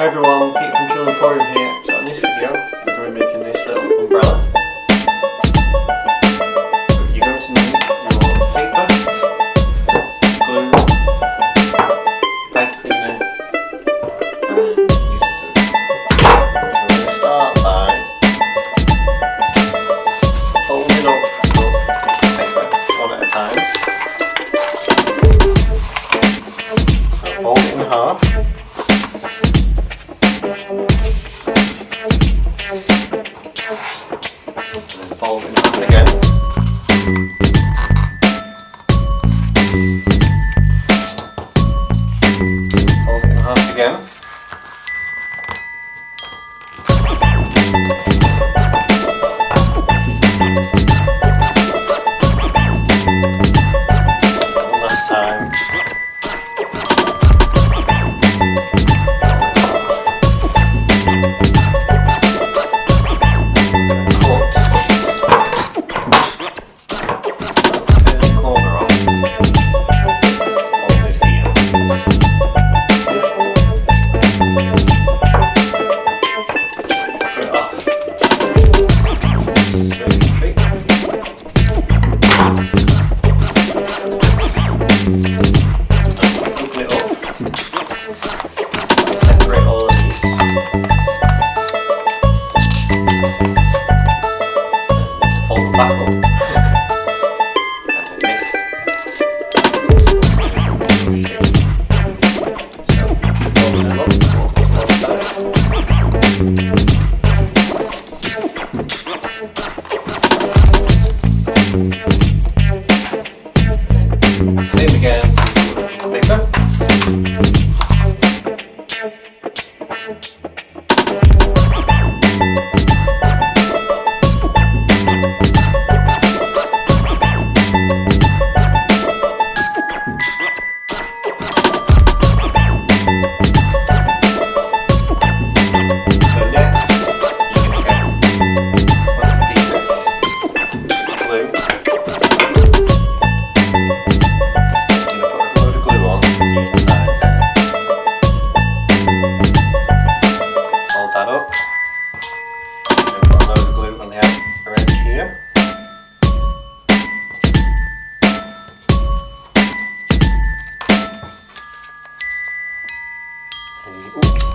Hi everyone, Pete from Chill Emporium here. So in this video, we're going to be making this little umbrella. So you're going to need your paper, glue, pipe cleaner, and your scissors. So we're going to start by folding up your piece of paper one at a time. So fold it in half. Fold in half again. Fold in half again. One last time. Separate all of these. Fold them back up. And then this. So fold them up. Same again. Paper.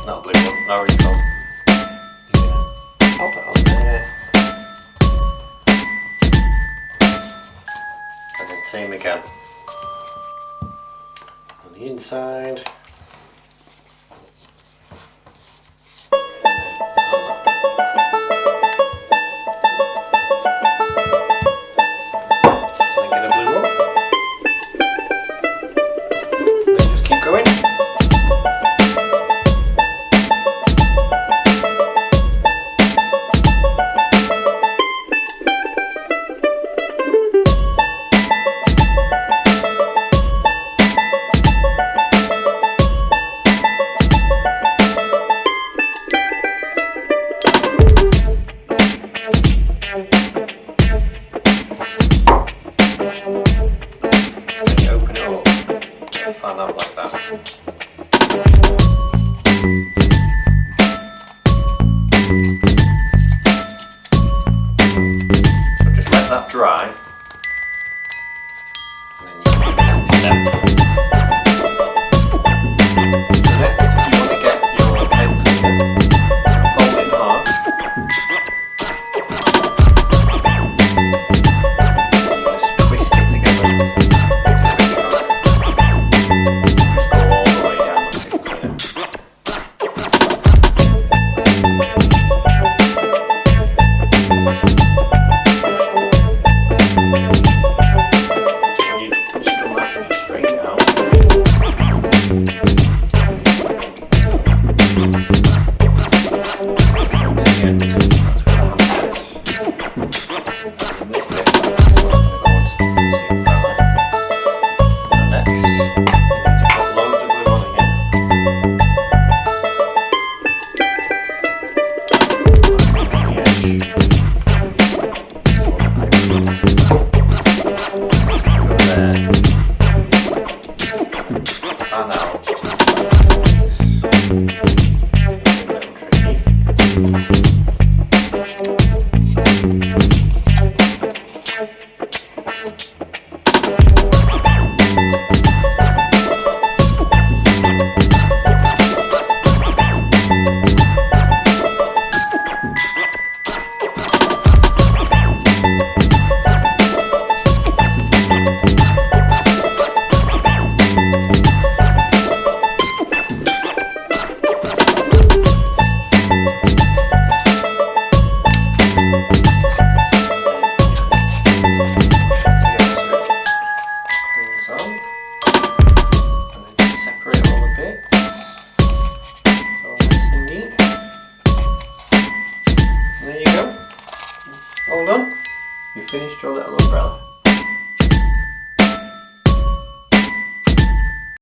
Not blue one, orange one. Pop it on there. And then same again. On the inside. So I get a blue one. Then just keep going. Fan out like that. So just let that dry. And then you can do the next step. So next you want to get your pen cleaner, fold it in half. Just twist it together. fan out. 있는지.